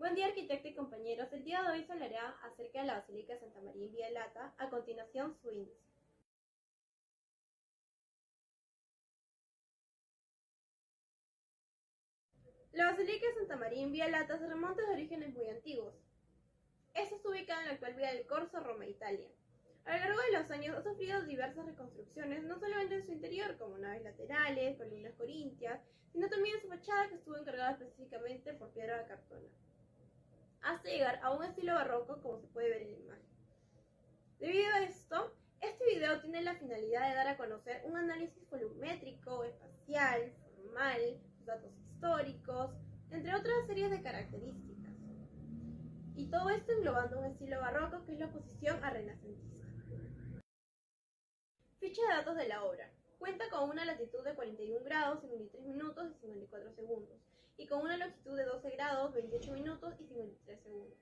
Buen día, arquitecto y compañeros. El día de hoy se hablará acerca de la Basílica de Santa María Inviolata, a continuación su índice. La Basílica de Santa María Inviolata se remonta a orígenes muy antiguos. Esta está ubicada en la actual Vía del Corso, Roma, Italia. A lo largo de los años ha sufrido diversas reconstrucciones, no solamente en su interior, como naves laterales, columnas corintias, sino también en su fachada, que estuvo encargada específicamente por piedra de cartona, hasta llegar a un estilo barroco, como se puede ver en la imagen. Debido a esto, este video tiene la finalidad de dar a conocer un análisis volumétrico, espacial, formal, sus datos históricos, entre otras series de características. Y todo esto englobando un estilo barroco que es la oposición a renacentista. Ficha de datos de la obra. Cuenta con una latitud de 41 grados, 53 minutos y 54 segundos, y con una longitud de 12 grados, 28 minutos y 53 segundos.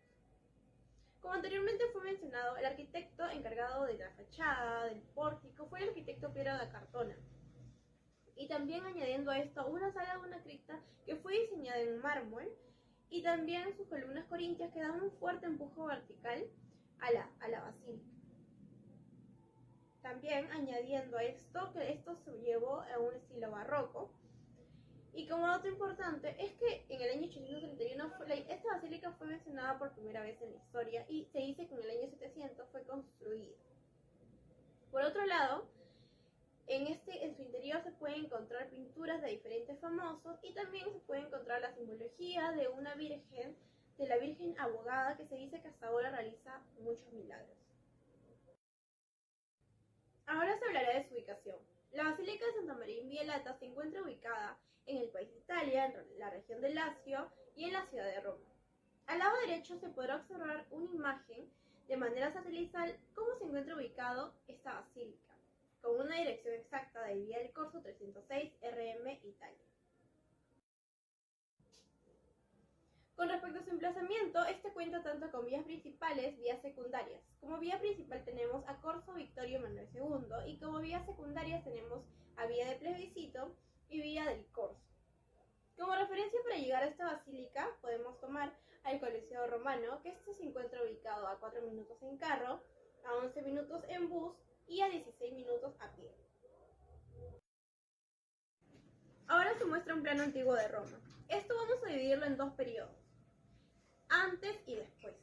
Como anteriormente fue mencionado, el arquitecto encargado de la fachada, del pórtico, fue el arquitecto Piero da Cartona. Y también añadiendo a esto una sala de una cripta que fue diseñada en mármol, y también sus columnas corintias que dan un fuerte empuje vertical a la basílica. También añadiendo a esto que esto se llevó a un estilo barroco. Y como dato importante es que en el año 831 esta basílica fue mencionada por primera vez en la historia y se dice que en el año 700 fue construida. Por otro lado, en su interior se pueden encontrar pinturas de diferentes famosos y también se puede encontrar la simbología de una virgen, de la Virgen Abogada, que se dice que hasta ahora realiza muchos milagros. Ahora se hablará de su ubicación. La Basílica de Santa María Inviolata se encuentra ubicada en el país de Italia, en la región de Lacio y en la ciudad de Roma. Al lado derecho se podrá observar una imagen de manera satelital cómo se encuentra ubicado esta basílica, con una dirección exacta de Vía del Corso 306 RM Italia. Con respecto a su emplazamiento, este cuenta tanto con vías principales, vías secundarias. Como vía principal tenemos a Corso Victorio Manuel II y como vías secundarias tenemos a Vía de Plebiscito y Vía del Corso. Como referencia para llegar a esta basílica podemos tomar al Coliseo Romano, que este se encuentra ubicado a 4 minutos en carro, a 11 minutos en bus y a 16 minutos a pie. Ahora se muestra un plano antiguo de Roma. Esto vamos a dividirlo en dos periodos, antes y después.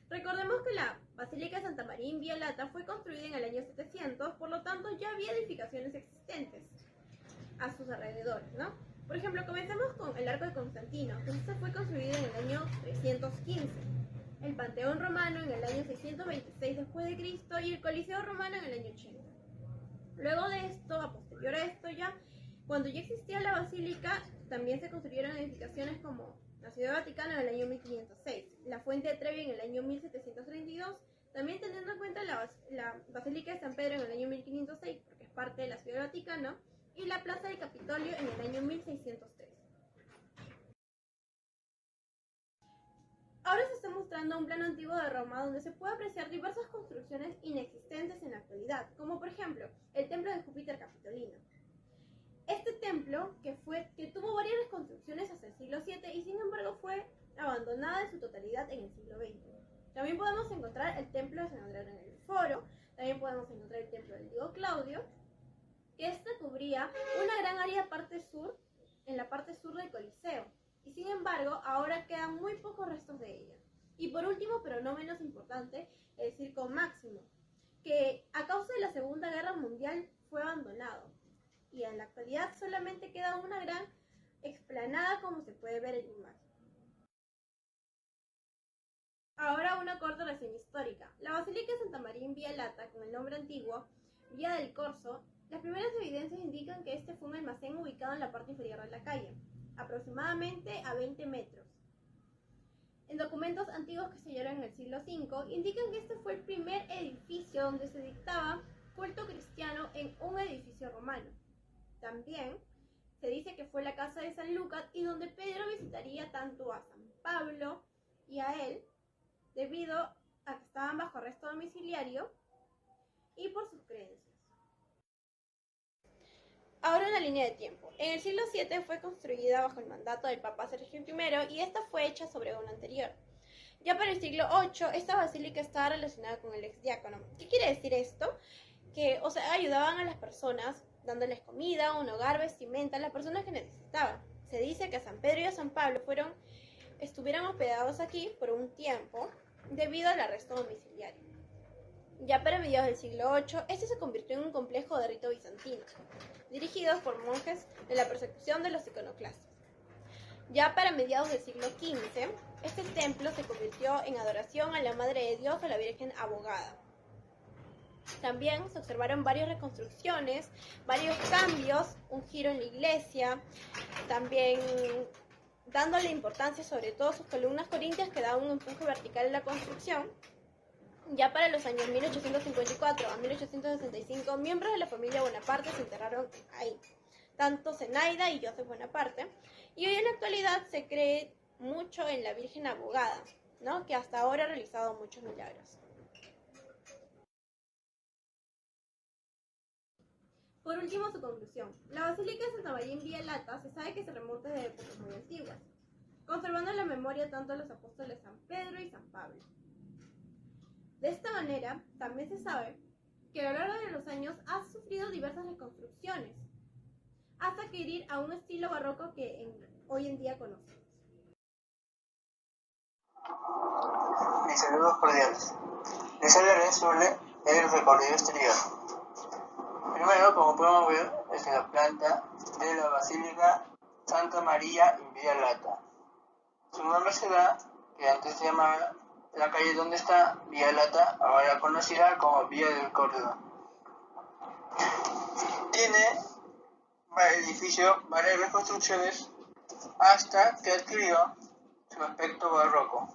Recordemos que la Basílica de Santa María Inviolata fue construida en el año 700, por lo tanto ya había edificaciones existentes a sus alrededores, ¿no? Por ejemplo, comencemos con el Arco de Constantino, que este fue construido en el año 315, el Panteón Romano en el año 626 después de Cristo y el Coliseo Romano en el año 80. Luego de esto, a posterior a esto ya, cuando ya existía la basílica, también se construyeron edificaciones como la Ciudad Vaticana en el año 1506, la Fuente de Trevi en el año 1732, también teniendo en cuenta la Basílica de San Pedro en el año 1506, porque es parte de la Ciudad Vaticana, y la Plaza del Capitolio en el año 1603. Ahora se está mostrando un plano antiguo de Roma donde se puede apreciar diversas construcciones inexistentes en la actualidad, como por ejemplo el Templo de Júpiter Capitolino. Este templo, que tuvo varias reconstrucciones hasta el siglo VII y sin embargo fue abandonada en su totalidad en el siglo XX. También podemos encontrar el Templo de San Andrés en el Foro, también podemos encontrar el Templo del Dios Claudio, que este cubría una gran área en la parte sur del Coliseo, y sin embargo ahora quedan muy pocos restos de ella. Y por último, pero no menos importante, el Circo Máximo, que a causa de la Segunda Guerra Mundial fue abandonado, y en la actualidad solamente queda una gran explanada como se puede ver en la imagen. Ahora una corta reseña histórica. La Basílica de Santa María Inviolata, con el nombre antiguo, Vía del Corso, las primeras evidencias indican que este fue un almacén ubicado en la parte inferior de la calle, aproximadamente a 20 metros. En documentos antiguos que se hallaron en el siglo V, indican que este fue el primer edificio donde se dictaba culto cristiano en un edificio romano. También se dice que fue la casa de San Lucas y donde Pedro visitaría tanto a San Pablo y a él, debido a que estaban bajo arresto domiciliario y por sus creencias. Ahora una línea de tiempo. En el siglo VII fue construida bajo el mandato del Papa Sergio I y esta fue hecha sobre una anterior. Ya para el siglo VIII, esta basílica estaba relacionada con el exdiácono. ¿Qué quiere decir esto? Que, ayudaban a las personas dándoles comida, un hogar, vestimenta, a las personas que necesitaban. Se dice que San Pedro y a San Pablo estuvieron hospedados aquí por un tiempo debido al arresto domiciliario. Ya para mediados del siglo VIII, este se convirtió en un complejo de rito bizantino, dirigidos por monjes de la persecución de los iconoclastas. Ya para mediados del siglo XV, este templo se convirtió en adoración a la Madre de Dios, a la Virgen Abogada. También se observaron varias reconstrucciones, varios cambios, un giro en la iglesia, también dándole importancia sobre todo a sus columnas corintias que daban un empuje vertical en la construcción. Ya para los años 1854 a 1865, miembros de la familia Bonaparte se enterraron ahí, tanto Zenaida y Joseph Bonaparte, y hoy en la actualidad se cree mucho en la Virgen Abogada, ¿no? Que hasta ahora ha realizado muchos milagros. Por último, su conclusión. La Basílica de Santa María in Via Lata se sabe que se remonta desde épocas muy antiguas, conservando en la memoria tanto a los apóstoles San Pedro y San Pablo. De esta manera, también se sabe que a lo largo de los años ha sufrido diversas reconstrucciones, hasta adquirir a un estilo barroco que hoy en día conocemos. Mis saludos cordiales. Les hablaré sobre el recorrido exterior. Primero, como podemos ver, es la planta de la Basílica Santa María in Via Lata. Su nombre se da que antes se llamaba la calle donde está Vía Lata, ahora conocida como Vía del Córdoba. Tiene el edificio varias reconstrucciones hasta que adquirió su aspecto barroco.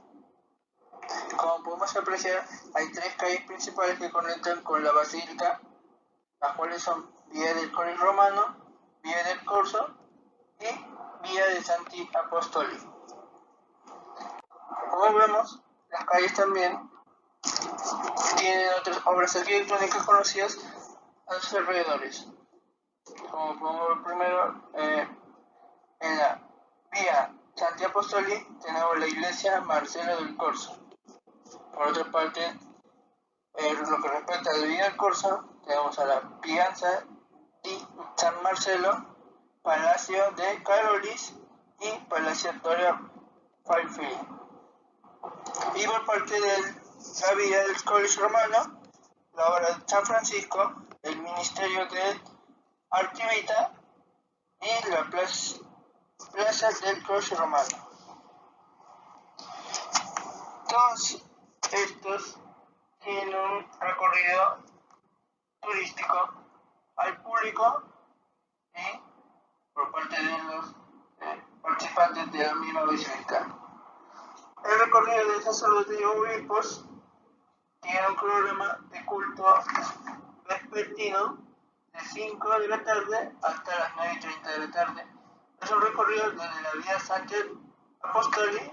Como podemos apreciar, hay tres calles principales que conectan con la basílica, las cuales son Vía del Colle Romano, Vía del Corso y Vía de Santi Apostoli. Como vemos, las calles también tienen otras obras arquitectónicas conocidas a sus alrededores. Como podemos ver primero, en la Vía Santi Apostoli tenemos la iglesia Marcelo del Corso. Por otra parte, lo que respecta a la Vía del Corso, tenemos a la Piazza di San Marcello, Palacio de Carolis y Palacio Doria Falfili. Y por parte de la Vía del Colle Romano, la obra de San Francisco, el Ministerio de Archivita y la Plaza del Colle Romano. Todos estos tienen un recorrido turístico al público y por parte de los participantes de la misma basílica. El recorrido de sacerdotes y obispos tiene un programa de culto vespertino de 5 de la tarde hasta las 9:30 de la tarde. Es un recorrido desde la Vía Santi Apostoli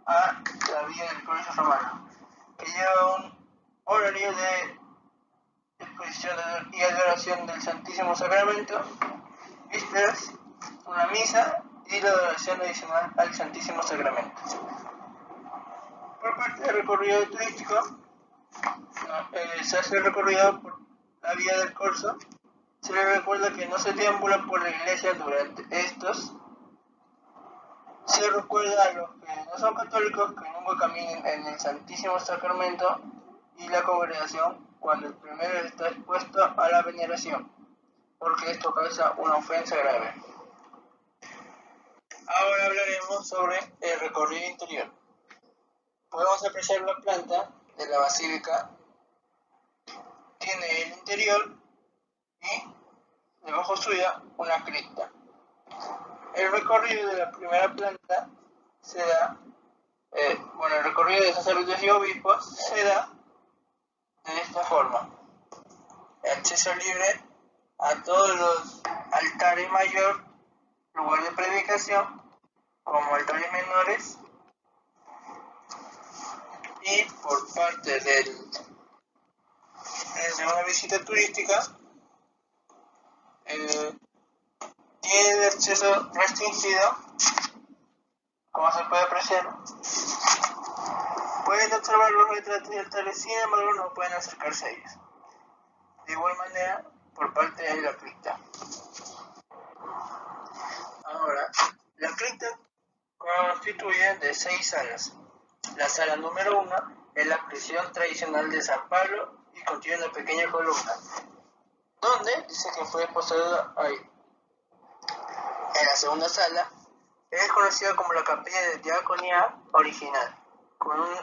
a la Vía del Colle Romano, que lleva un horario de exposición y adoración del Santísimo Sacramento, vísperas, una misa y la adoración adicional al Santísimo Sacramento. Por parte del recorrido turístico, se hace el recorrido por la Vía del Corso. Se le recuerda que no se deambula por la iglesia durante estos. Se recuerda a los que no son católicos que nunca caminen en el Santísimo Sacramento y la congregación cuando el primero está expuesto a la veneración, porque esto causa una ofensa grave. Ahora hablaremos sobre el recorrido interior. Podemos apreciar la planta de la basílica. Tiene el interior y debajo suya una cripta. El recorrido de la primera planta se da, el recorrido de sacerdotes y obispos se da de esta forma: acceso libre a todos los altares mayor, lugar de predicación, como altares menores, y por parte de una visita turística, tiene el acceso restringido, como se puede apreciar. Pueden observar los retratos y altares, sin embargo no pueden acercarse a ellos. De igual manera, por parte de la cripta. Ahora, la cripta constituye de 6 salas. La sala número 1 es la prisión tradicional de San Pablo y contiene una pequeña columna, donde dice que fue posado ahí. En la segunda sala es conocida como la capilla de diaconía original, con un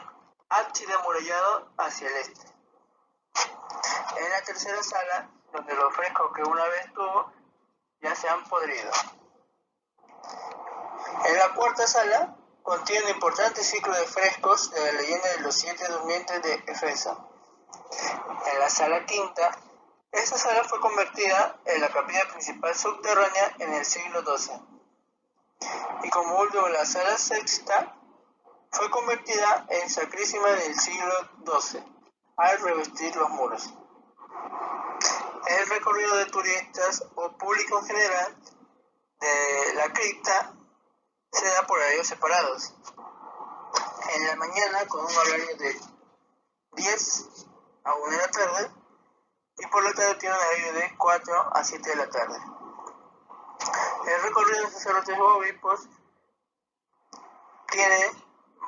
ábside amurallado hacia el este. En la tercera sala, donde los frescos que una vez tuvo ya se han podrido. En la cuarta sala contiene un importante ciclo de frescos de la leyenda de los 7 durmientes de Éfeso. En la sala quinta, esta sala fue convertida en la capilla principal subterránea en el siglo XII. Y como último, la sala sexta fue convertida en sacrísima en el siglo XII, al revestir los muros. El recorrido de turistas o público en general de la cripta se da por horarios separados. En la mañana con un horario de 10 a 1 de la tarde y por la tarde tiene un horario de 4 a 7 de la tarde. El recorrido de sacerdotes o obispos tiene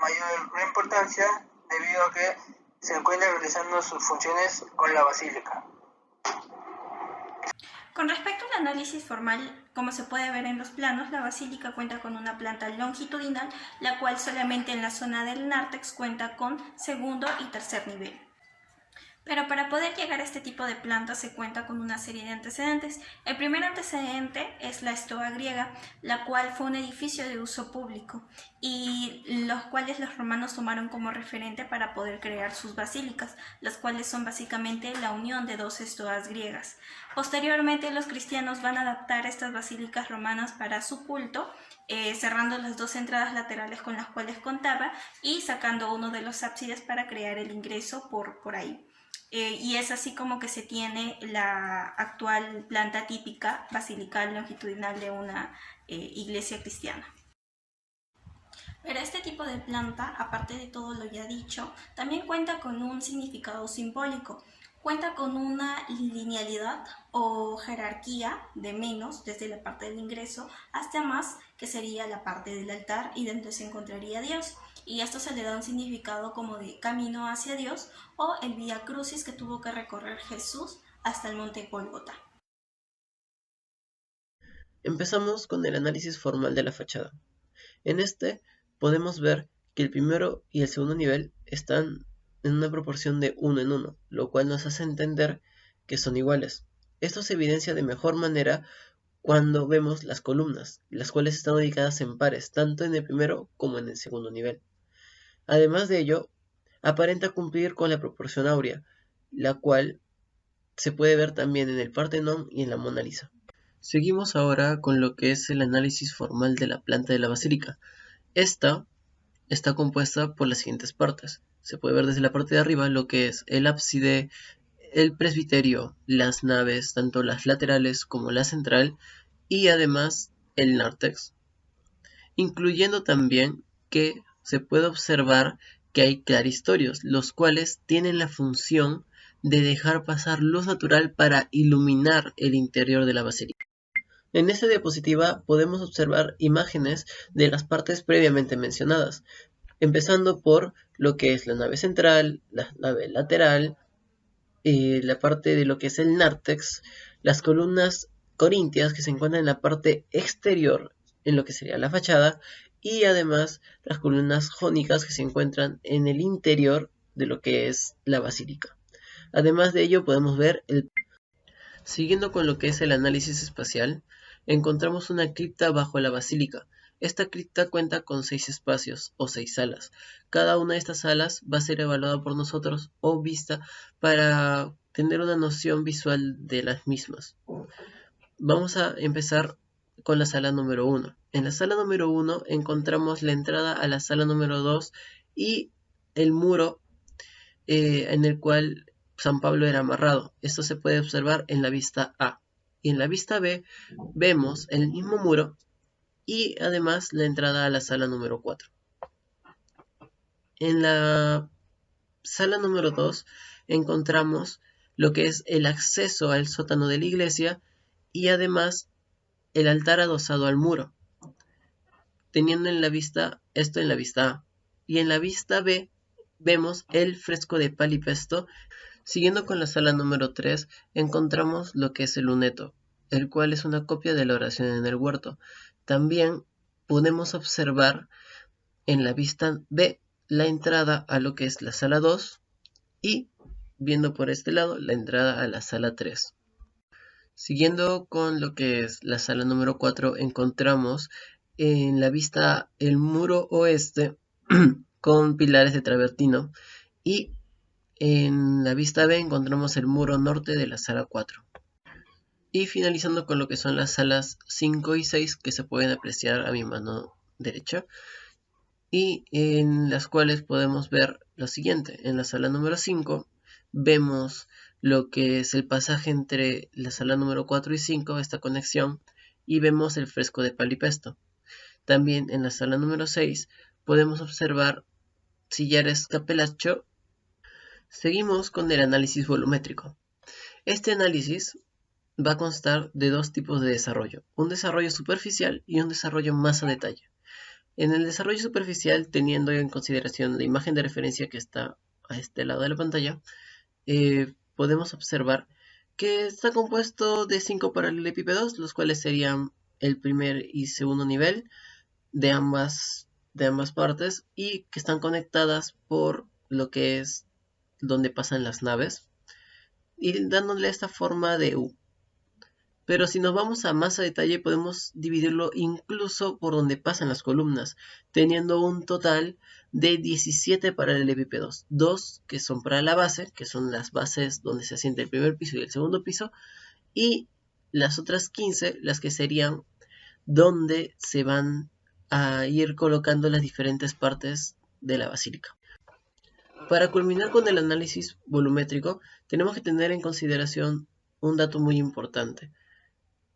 mayor importancia debido a que se encuentra realizando sus funciones con la basílica. Con respecto al análisis formal, como se puede ver en los planos, la basílica cuenta con una planta longitudinal, la cual solamente en la zona del nártex cuenta con segundo y tercer nivel. Pero para poder llegar a este tipo de planta se cuenta con una serie de antecedentes. El primer antecedente es la estoa griega, la cual fue un edificio de uso público y los cuales los romanos tomaron como referente para poder crear sus basílicas, las cuales son básicamente la unión de dos estoas griegas. Posteriormente los cristianos van a adaptar estas basílicas romanas para su culto, cerrando las dos entradas laterales con las cuales contaba y sacando uno de los ábsides para crear el ingreso por ahí. Y es así como que se tiene la actual planta típica basilical longitudinal de una iglesia cristiana. Pero este tipo de planta, aparte de todo lo ya dicho, también cuenta con un significado simbólico. Cuenta con una linealidad o jerarquía de menos desde la parte del ingreso hasta más, que sería la parte del altar y donde se encontraría Dios. Y esto se le da un significado como de camino hacia Dios o el Vía Crucis que tuvo que recorrer Jesús hasta el monte Gólgota. Empezamos con el análisis formal de la fachada. En este podemos ver que el primero y el segundo nivel están en una proporción de 1 en 1, lo cual nos hace entender que son iguales. Esto se evidencia de mejor manera cuando vemos las columnas, las cuales están ubicadas en pares, tanto en el primero como en el segundo nivel. Además de ello, aparenta cumplir con la proporción áurea, la cual se puede ver también en el Partenón y en la Mona Lisa. Seguimos ahora con lo que es el análisis formal de la planta de la basílica. Esta está compuesta por las siguientes partes. Se puede ver desde la parte de arriba lo que es el ábside, el presbiterio, las naves, tanto las laterales como la central, y además el nártex, incluyendo también que se puede observar que hay claristorios, los cuales tienen la función de dejar pasar luz natural para iluminar el interior de la basílica. En esta diapositiva podemos observar imágenes de las partes previamente mencionadas, empezando por lo que es la nave central, la nave lateral, la parte de lo que es el nártex, las columnas corintias que se encuentran en la parte exterior, en lo que sería la fachada, y además las columnas jónicas que se encuentran en el interior de lo que es la basílica. Además de ello podemos ver Siguiendo con lo que es el análisis espacial, encontramos una cripta bajo la basílica. Esta cripta cuenta con 6 espacios o 6 salas. Cada una de estas salas va a ser evaluada por nosotros o vista para tener una noción visual de las mismas. Vamos a empezar con la sala número 1. En la sala número 1 encontramos la entrada a la sala número 2 y el muro en el cual San Pablo era amarrado. Esto se puede observar en la vista A. y en la vista B vemos el mismo muro y además la entrada a la sala número 4. En la sala número 2 encontramos lo que es el acceso al sótano de la iglesia y además el altar adosado al muro, teniendo en la vista esto en la vista A. Y en la vista B vemos el fresco de Palipesto. Siguiendo con la sala número 3 encontramos lo que es el luneto, el cual es una copia de la oración en el huerto. También podemos observar en la vista B la entrada a lo que es la sala 2 y, viendo por este lado, la entrada a la sala 3. Siguiendo con lo que es la sala número 4, encontramos en la vista el muro oeste con pilares de travertino y en la vista B encontramos el muro norte de la sala 4. Y finalizando con lo que son las salas 5 y 6 que se pueden apreciar a mi mano derecha y en las cuales podemos ver lo siguiente. En la sala número 5 vemos lo que es el pasaje entre la sala número 4 y 5, esta conexión, y vemos el fresco de Palipesto. También en la sala número 6 podemos observar sillares Capellaccio. Seguimos con el análisis volumétrico. Este análisis va a constar de dos tipos de desarrollo, un desarrollo superficial y un desarrollo más a detalle. En el desarrollo superficial, teniendo en consideración la imagen de referencia que está a este lado de la pantalla, podemos observar que está compuesto de 5 paralelepípedos, los cuales serían el primer y segundo nivel de ambas partes y que están conectadas por lo que es donde pasan las naves y dándole esta forma de U. Pero si nos vamos a más a detalle podemos dividirlo incluso por donde pasan las columnas, teniendo un total de 17 paralelepípedos, 2 que son para la base, que son las bases donde se asienta el primer piso y el segundo piso, y las otras 15, las que serían donde se van a ir colocando las diferentes partes de la basílica. Para culminar con el análisis volumétrico, tenemos que tener en consideración un dato muy importante.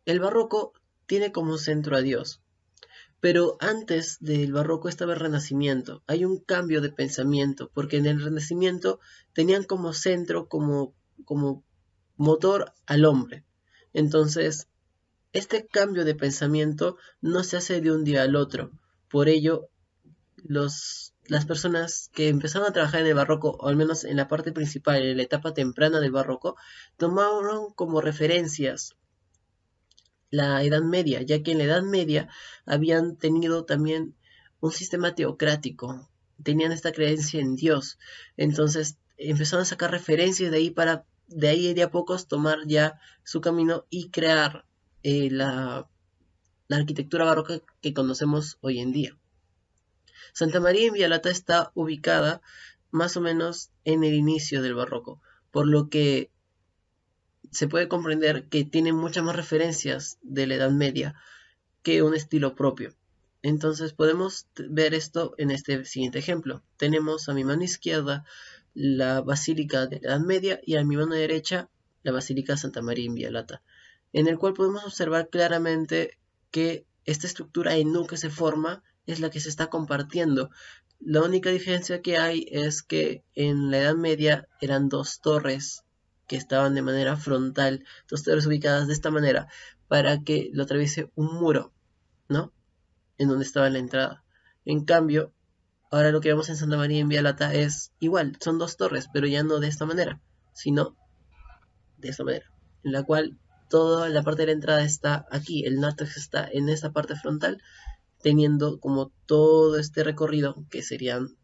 El barroco tiene como centro a Dios, pero antes del barroco estaba el Renacimiento. Hay un cambio de pensamiento, porque en el Renacimiento tenían como centro, como motor al hombre. Entonces, este cambio de pensamiento no se hace de un día al otro. Por ello, las personas que empezaron a trabajar en el barroco, o al menos en la parte principal, en la etapa temprana del barroco, tomaron como referencias la Edad Media, ya que en la Edad Media habían tenido también un sistema teocrático, tenían esta creencia en Dios, entonces empezaron a sacar referencias de ahí para de ahí de a pocos tomar ya su camino y crear la arquitectura barroca que conocemos hoy en día. Santa María in Vialata está ubicada más o menos en el inicio del barroco, por lo que se puede comprender que tiene muchas más referencias de la Edad Media que un estilo propio. Entonces podemos ver esto en este siguiente ejemplo. Tenemos a mi mano izquierda la Basílica de la Edad Media y a mi mano derecha la Basílica Santa María in Vialata, en el cual podemos observar claramente que esta estructura en U que se forma es la que se está compartiendo. La única diferencia que hay es que en la Edad Media eran dos torres que estaban de manera frontal, dos torres ubicadas de esta manera, para que lo atraviese un muro, ¿no? En donde estaba la entrada. En cambio, ahora lo que vemos en Santa María in Vialata es igual, son dos torres, pero ya no de esta manera, sino de esta manera, en la cual toda la parte de la entrada está aquí, el nártex está en esta parte frontal, teniendo como todo este recorrido, que serían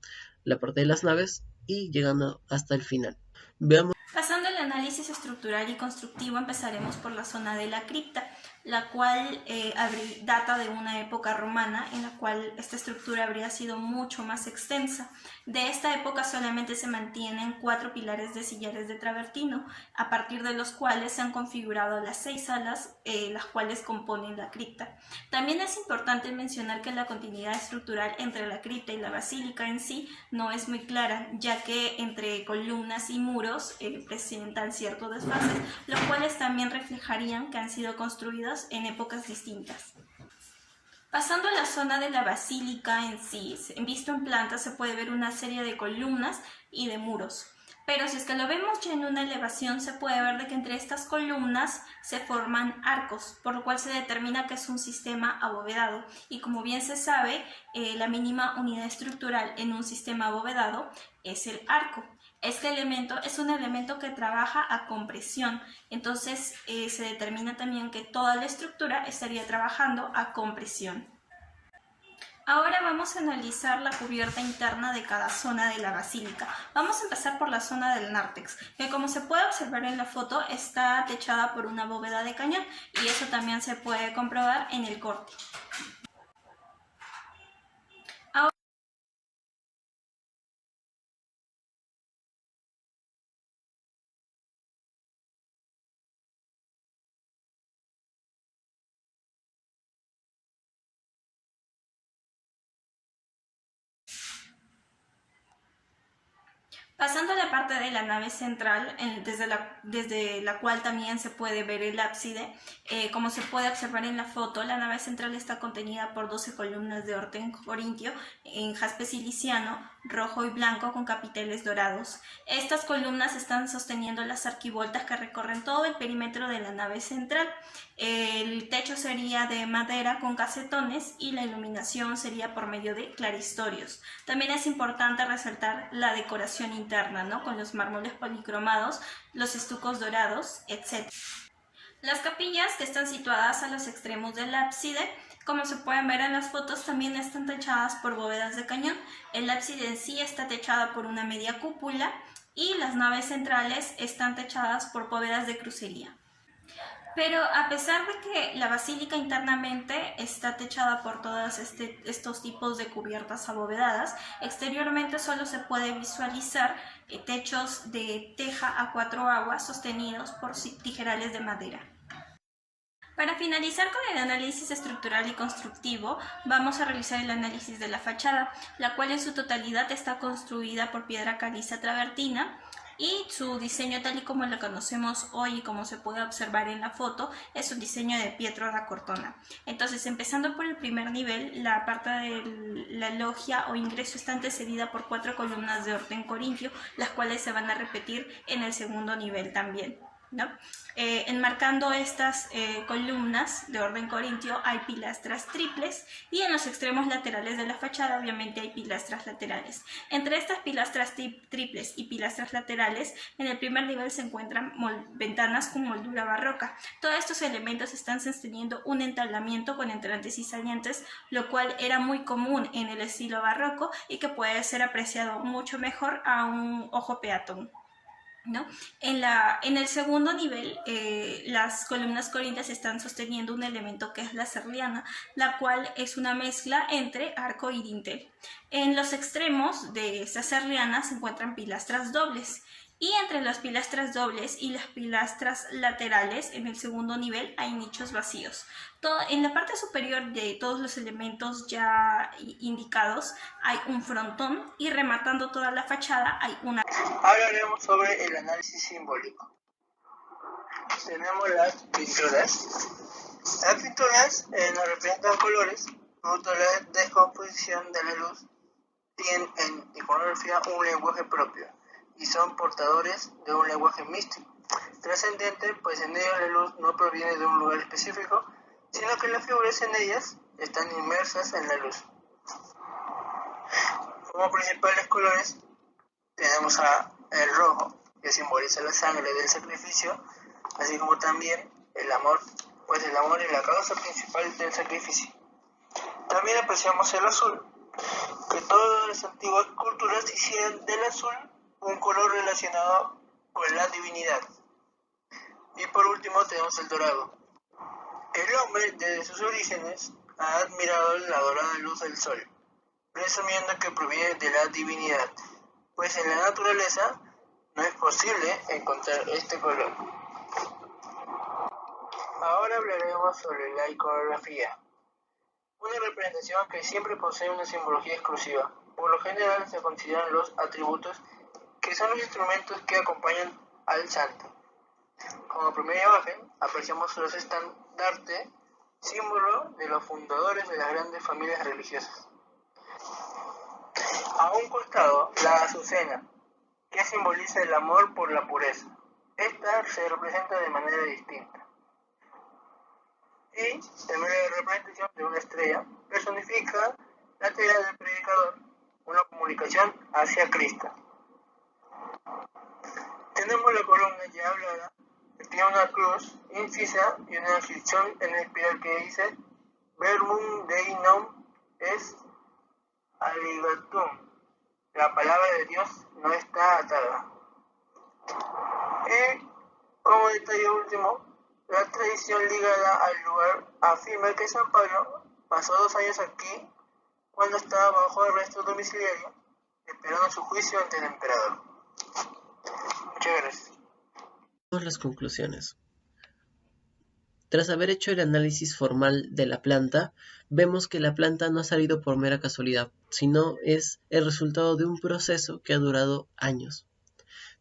la parte de las naves, y llegando hasta el final. Veamos. Pasando al análisis estructural y constructivo, empezaremos por la zona de la cripta, la cual data de una época romana en la cual esta estructura habría sido mucho más extensa. De esta época solamente se mantienen 4 pilares de sillares de travertino, a partir de los cuales se han configurado las 6 salas, las cuales componen la cripta. También es importante mencionar que la continuidad estructural entre la cripta y la basílica en sí no es muy clara, ya que entre columnas y muros presenta presentan ciertos desfases, los cuales también reflejarían que han sido construidas en épocas distintas. Pasando a la zona de la basílica en sí, visto en planta se puede ver una serie de columnas y de muros. Pero si es que lo vemos ya en una elevación, se puede ver de que entre estas columnas se forman arcos, por lo cual se determina que es un sistema abovedado. Y como bien se sabe, la mínima unidad estructural en un sistema abovedado es el arco. Este elemento es un elemento que trabaja a compresión, entonces se determina también que toda la estructura estaría trabajando a compresión. Ahora vamos a analizar la cubierta interna de cada zona de la basílica. Vamos a empezar por la zona del nártex, que como se puede observar en la foto está techada por una bóveda de cañón y eso también se puede comprobar en el corte. Pasando a la parte de la nave central, desde la cual también se puede ver el ábside, como se puede observar en la foto, la nave central está contenida por 12 columnas de orden corintio en jaspe siliciano, rojo y blanco con capiteles dorados. Estas columnas están sosteniendo las arquivoltas que recorren todo el perímetro de la nave central. El techo sería de madera con casetones y la iluminación sería por medio de claristorios. También es importante resaltar la decoración interna, ¿no? Con los mármoles policromados, los estucos dorados, etc. Las capillas, que están situadas a los extremos del ábside, como se pueden ver en las fotos, también están techadas por bóvedas de cañón. El ábside en sí está techada por una media cúpula y las naves centrales están techadas por bóvedas de crucería. Pero a pesar de que la basílica internamente está techada por todos estos tipos de cubiertas abovedadas, exteriormente solo se puede visualizar techos de teja a 4 aguas sostenidos por tijerales de madera. Para finalizar con el análisis estructural y constructivo, vamos a realizar el análisis de la fachada, la cual en su totalidad está construida por piedra caliza travertina, y su diseño tal y como lo conocemos hoy y como se puede observar en la foto es un diseño de Pietro da Cortona. Entonces, empezando por el primer nivel, la parte de la loggia o ingreso está antecedida por 4 columnas de orden corintio, las cuales se van a repetir en el segundo nivel también, ¿no? Enmarcando estas columnas de orden corintio hay pilastras triples y en los extremos laterales de la fachada obviamente hay pilastras laterales. Entre estas pilastras triples y pilastras laterales en el primer nivel se encuentran ventanas con moldura barroca. Todos estos elementos están sosteniendo un entablamiento con entrantes y salientes, lo cual era muy común en el estilo barroco y que puede ser apreciado mucho mejor a un ojo peatón, ¿no? En el segundo nivel, las columnas corintias están sosteniendo un elemento que es la serliana, la cual es una mezcla entre arco y dintel. En los extremos de esta serliana se encuentran pilastras dobles. Y entre las pilastras dobles y las pilastras laterales, en el segundo nivel, hay nichos vacíos. En la parte superior de todos los elementos ya indicados hay un frontón y rematando toda la fachada hay una... Hablaremos sobre el análisis simbólico. Tenemos las pinturas. Las pinturas nos representan colores, fruto de la descomposición de la luz, tienen en iconografía un lenguaje propio y son portadores de un lenguaje místico, trascendente, pues en ellos la luz no proviene de un lugar específico, sino que las figuras en ellas están inmersas en la luz. Como principales colores tenemos el rojo, que simboliza la sangre del sacrificio, así como también el amor, pues el amor es la causa principal del sacrificio. También apreciamos el azul, que todas las antiguas culturas hicieron del azul un color relacionado con la divinidad. Y por último tenemos el dorado. El hombre desde sus orígenes ha admirado la dorada luz del sol, presumiendo que proviene de la divinidad, pues en la naturaleza no es posible encontrar este color. Ahora hablaremos sobre la iconografía, una representación que siempre posee una simbología exclusiva. Por lo general se consideran los atributos, que son los instrumentos que acompañan al santo. Como primera imagen apreciamos los estandartes, símbolo de los fundadores de las grandes familias religiosas. A un costado, la azucena, que simboliza el amor por la pureza. Esta se representa de manera distinta. Y también la representación de una estrella personifica la tarea del predicador, una comunicación hacia Cristo. Tenemos la columna ya hablada, que tiene una cruz incisa y una inscripción en espiral que dice Verbum Dei non est aligatum. La palabra de Dios no está atada. Y como detalle último, la tradición ligada al lugar afirma que San Pablo pasó 2 años aquí cuando estaba bajo arresto domiciliario, esperando su juicio ante el emperador. Muchas gracias. Vamos a las conclusiones. Tras haber hecho el análisis formal de la planta, vemos que la planta no ha salido por mera casualidad, sino es el resultado de un proceso que ha durado años.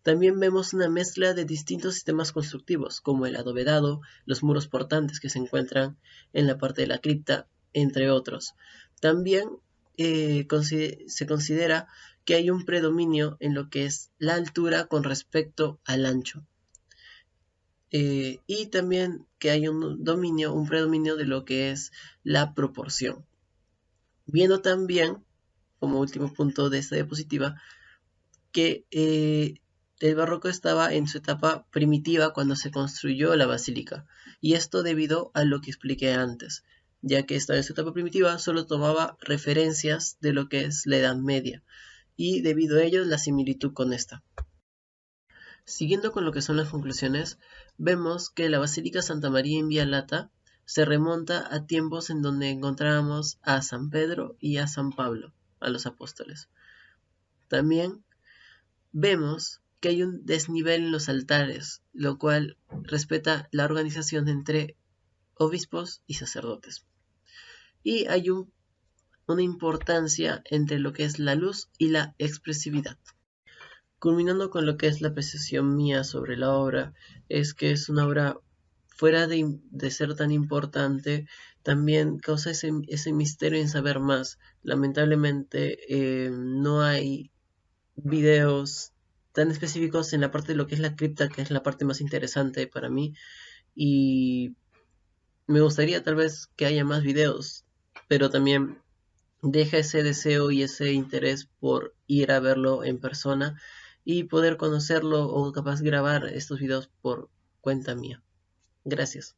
También vemos una mezcla de distintos sistemas constructivos, como el adovedado, los muros portantes que se encuentran en la parte de la cripta, entre otros. También se considera que hay un predominio en lo que es la altura con respecto al ancho. Y también que hay un predominio de lo que es la proporción. Viendo también, como último punto de esta diapositiva, que el barroco estaba en su etapa primitiva cuando se construyó la basílica, y esto debido a lo que expliqué antes, ya que estaba en su etapa primitiva solo tomaba referencias de lo que es la Edad Media, y debido a ello la similitud con esta. Siguiendo con lo que son las conclusiones, vemos que la Basílica Santa María in Via Lata se remonta a tiempos en donde encontrábamos a San Pedro y a San Pablo, a los apóstoles. También vemos que hay un desnivel en los altares, lo cual respeta la organización entre obispos y sacerdotes. Y hay una importancia entre lo que es la luz y la expresividad. Culminando con lo que es la apreciación mía sobre la obra, es que es una obra fuera de ser tan importante, también causa ese misterio en saber más. Lamentablemente no hay videos tan específicos en la parte de lo que es la cripta, que es la parte más interesante para mí, y me gustaría tal vez que haya más videos, pero también deja ese deseo y ese interés por ir a verlo en persona y poder conocerlo o capaz grabar estos videos por cuenta mía. Gracias.